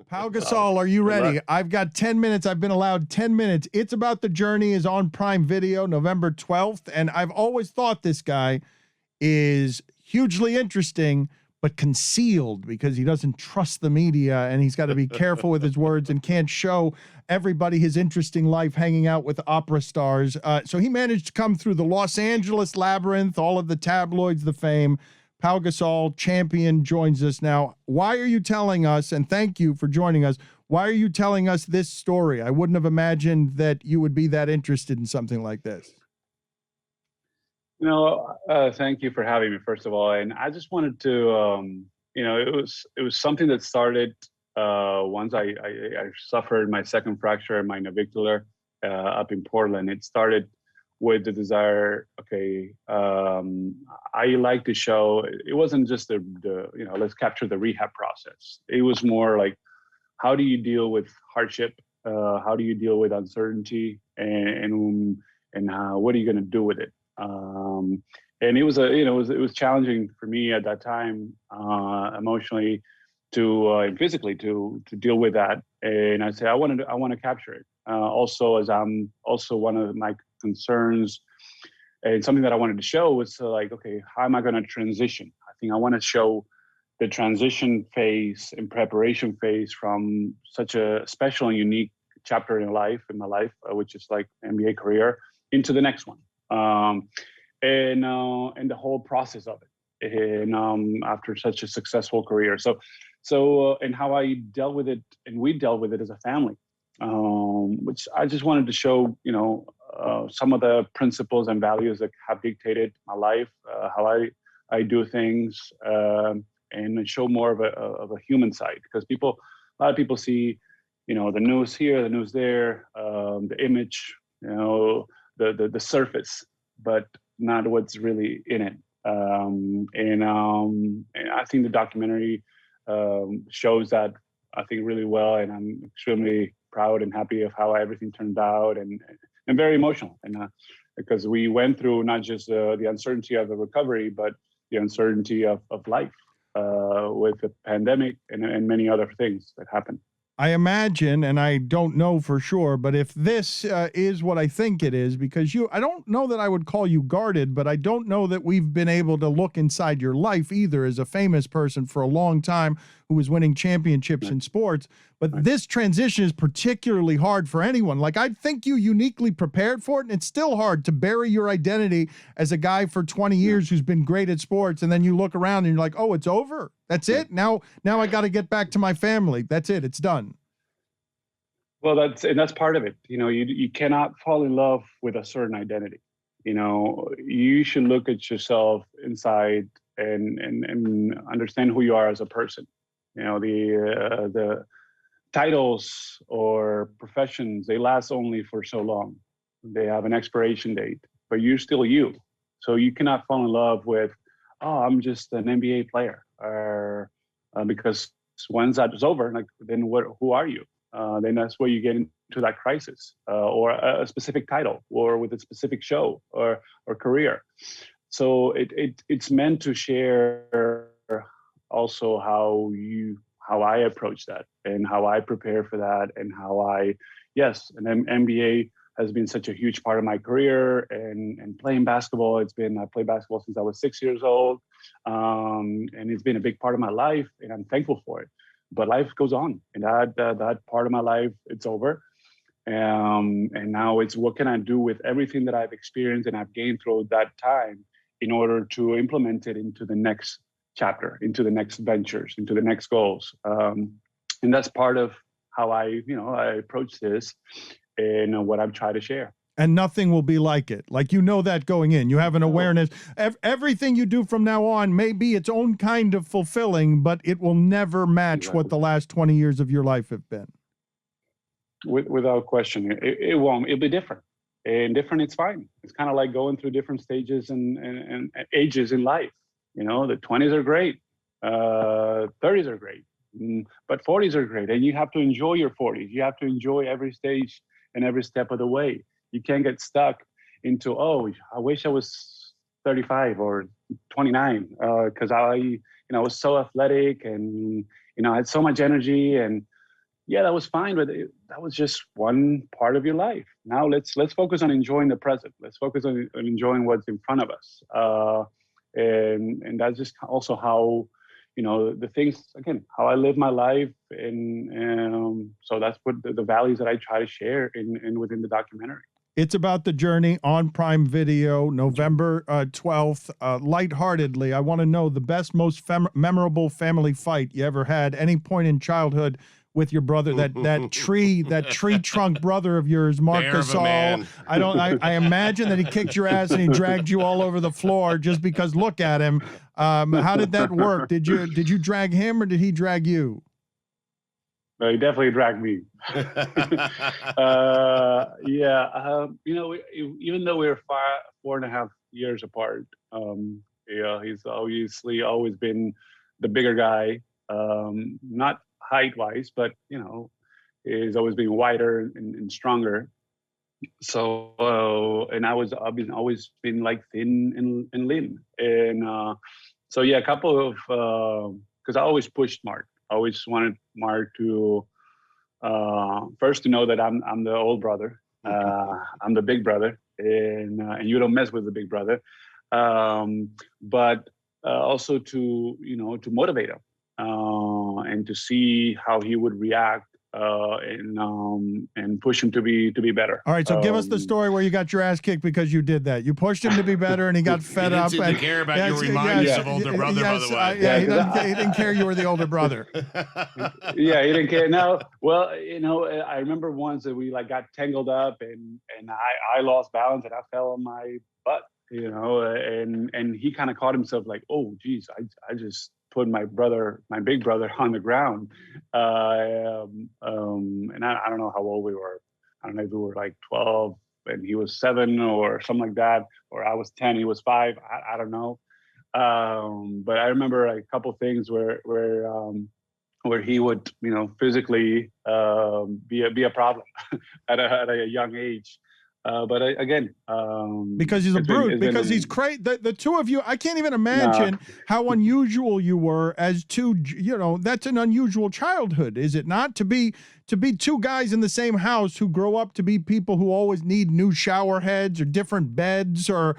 Pau Gasol, are you Good ready? luck. I've got 10 minutes. I've been allowed 10 minutes. It's About the Journey is on Prime Video, November 12th. And I've always thought this guy is hugely interesting, but concealed because he doesn't trust the media and he's got to be careful with his words and can't show everybody his interesting life hanging out with opera stars. So he managed to come through the Los Angeles labyrinth, all of the tabloids, the fame. Pau Gasol, champion, joins us now. Why are you telling us, and thank you for joining us, why are you telling us this story? I wouldn't have imagined that you would be that interested in something like this. Thank you for having me, first of all. And I just wanted to, it was something that started once I suffered my second fracture in my navicular up in Portland. It started with the desire, I like to show, it wasn't just let's capture the rehab process. It was more like, how do you deal with hardship? How do you deal with uncertainty? And what are you going to do with it? And it was it was challenging for me at that time, emotionally and physically to deal with that. And I said, I want to capture it. Also, as I'm also one of my concerns and something that I wanted to show was how am I going to transition? I think I want to show the transition phase and preparation phase from such a special and unique chapter in my life, which is like NBA career, into the next one. And the whole process of it, and after such a successful career, so and how I dealt with it, and we dealt with it as a family, which I just wanted to show, some of the principles and values that have dictated my life, how I do things, and show more of a human side, because a lot of people see, the news here, the news there, the image, the surface, but not what's really in it. And I think the documentary shows that, I think, really well, and I'm extremely proud and happy of how everything turned out, and very emotional, and because we went through not just the uncertainty of the recovery, but the uncertainty of life with the pandemic and many other things that happened. I imagine, and I don't know for sure, but if this is what I think it is, because I don't know that I would call you guarded, but I don't know that we've been able to look inside your life either as a famous person for a long time who was winning championships in sports. But this transition is particularly hard for anyone. Like, I think you uniquely prepared for it, and it's still hard to bury your identity as a guy for 20 years who's been great at sports, and then you look around and you're like, oh, it's over. That's it. Now I got to get back to my family. That's it. It's done. Well, that's part of it. You cannot fall in love with a certain identity. You should look at yourself inside and understand who you are as a person. The titles or professions, they last only for so long. They have an expiration date, but you're still you. So you cannot fall in love with, oh, I'm just an NBA player, or because once that is over, then who are you? Then that's where you get into that crisis, or a specific title, or with a specific show or career. So it's meant to share also how I approach that, and how I prepare for that, and and MBA has been such a huge part of my career, and playing basketball. I played basketball since I was 6 years old, and it's been a big part of my life, and I'm thankful for it. But life goes on, and that part of my life, it's over. And now it's, what can I do with everything that I've experienced and I've gained through that time in order to implement it into the next chapter, into the next ventures, into the next goals. And that's part of how I approach this, and what I'm trying to share. And nothing will be like it. Like, that going in, you have an awareness. Everything you do from now on may be its own kind of fulfilling, but it will never match what the last 20 years of your life have been. Without question, it won't. It'll be different, and different. It's fine. It's kind of like going through different stages and ages in life. The 20s are great, 30s are great, but 40s are great, and you have to enjoy your 40s. You have to enjoy every stage and every step of the way. You can't get stuck into, oh, I wish I was 35 or 29, because I was so athletic, and I had so much energy, and yeah, that was fine, but that was just one part of your life. Now let's focus on enjoying the present. Let's focus on enjoying what's in front of us. And that's just also how, the things, again, how I live my life. And so that's what the values that I try to share in within the documentary. It's About the Journey on Prime Video, November 12th. Lightheartedly, I want to know the best, most memorable family fight you ever had, any point in childhood with your brother, that tree trunk brother of yours, Mark Gasol. I imagine that he kicked your ass and he dragged you all over the floor just because look at him. How did that work? Did you drag him or did he drag you? No, he definitely dragged me. Even though we were 4.5 years apart, he's obviously always been the bigger guy, not height-wise, but he's always been wider and stronger. So, and I've always been like thin and lean, and so yeah, a couple of because I always pushed Mark. I always wanted Mark to first to know that I'm the old brother, I'm the big brother, and you don't mess with the big brother, but also to to motivate him and to see how he would react and push him to be better. All right, so give us the story where you got your ass kicked because you did that. You pushed him to be better, and he got fed up. He didn't care about your reminders of older brother, by the way. He didn't care you were the older brother. Yeah, he didn't care. No, well, I remember once that we got tangled up, and I lost balance and I fell on my butt. And he kind of caught himself like, oh, geez, I just put my big brother on the ground. And I don't know how old we were. I don't know if we were like 12 and he was 7 or something like that, or I was 10, he was 5. I don't know. But I remember a couple of things where he would, physically be a problem at a young age. But again, because he's a brute, because he's crazy. The two of you, I can't even imagine how unusual you were as two. That's an unusual childhood, is it not? To be two guys in the same house who grow up to be people who always need new shower heads or different beds, or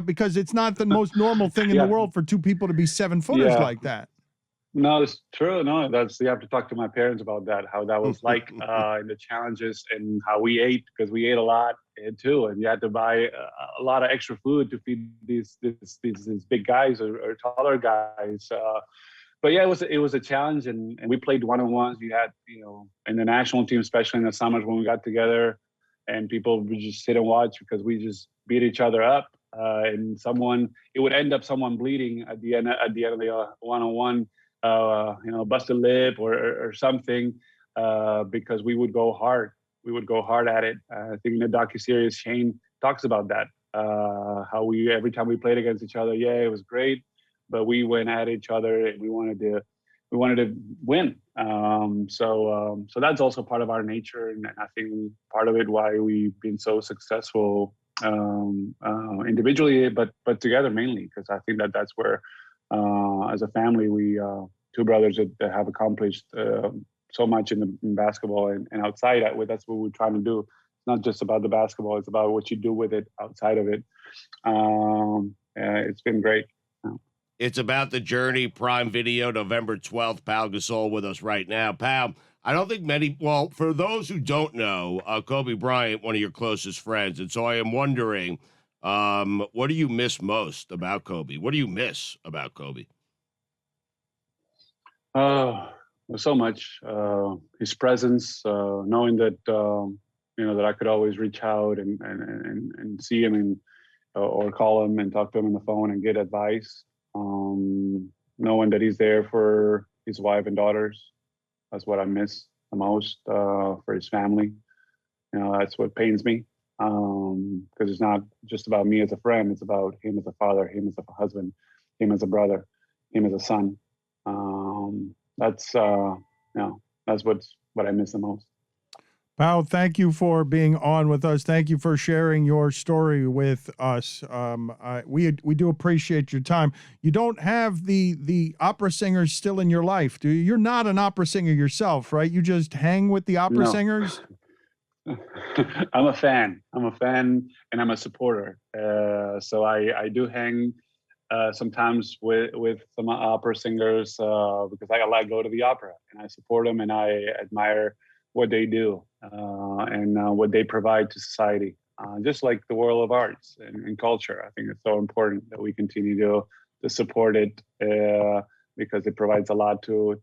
because it's not the most normal thing in the world for two people to be 7-footers like that. No, it's true. No, you have to talk to my parents about that, how that was like, and the challenges and how we ate, because we ate a lot too, and you had to buy a lot of extra food to feed these big guys or taller guys. But yeah, it was a challenge, and we played one-on-ones. We had, in the national team, especially in the summers when we got together, and people would just sit and watch because we just beat each other up. And it would end up someone bleeding at the end of the one-on-one. Bust a lip or something, because we would go hard. We would go hard at it. I think in the docuseries, Shane talks about that. How every time we played against each other, it was great, but we went at each other and we wanted to win. So that's also part of our nature, and I think part of it why we've been so successful individually, but together mainly, because I think that's where. As a family, we two brothers that have accomplished so much in basketball and outside. That's what we're trying to do. It's not just about the basketball; it's about what you do with it outside of it. It's been great. It's About the Journey, Prime Video, November 12th. Pau Gasol with us right now. Pau, I don't think for those who don't know, Kobe Bryant, one of your closest friends, and so I am wondering. What do you miss most about Kobe? What do you miss about Kobe? So much. His presence, knowing that that I could always reach out and see him or call him and talk to him on the phone and get advice. Knowing that he's there for his wife and daughters. That's what I miss the most, for his family. That's what pains me. Because it's not just about me as a friend, it's about him as a father, him as a husband, him as a brother, him as a son. That's what I miss the most. Pau, thank you for being on with us. Thank you for sharing your story with us. We do appreciate your time. You don't have the opera singers still in your life, do you? You're not an opera singer yourself, right? You just hang with the opera No. singers? I'm a fan, and I'm a supporter. So I do hang sometimes with some opera singers because I go to the opera and I support them and I admire what they do and what they provide to society. Just like the world of arts and culture, I think it's so important that we continue to support it because it provides a lot to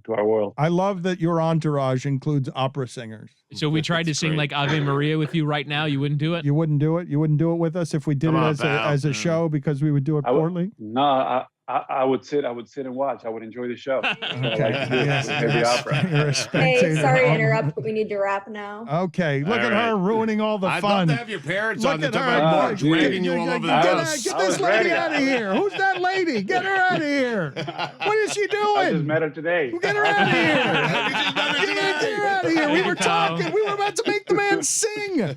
our world. I love that your entourage includes opera singers. So we tried to sing like Ave Maria with you right now. You wouldn't do it? You wouldn't do it? You wouldn't do it with us if we did Come it on, as pal. a show because we would do it poorly? No, I would sit and watch. I would enjoy the show. That's what I like to do Yes, with the yes. opera. You're a Hey, spectator. sorry to interrupt, but we need to wrap now. Okay, look All at right. her ruining all the I'd fun. love to have your parents Look on the at her. top, dude. dragging you all over the Get house. get I this was lady ready. out of here. Who's that lady? Get her out of here. What is she I just doing? met her today. Get her out of here. You just done it Get today. her out of here. We Thank you, were Pau. talking. We were about to make the man sing.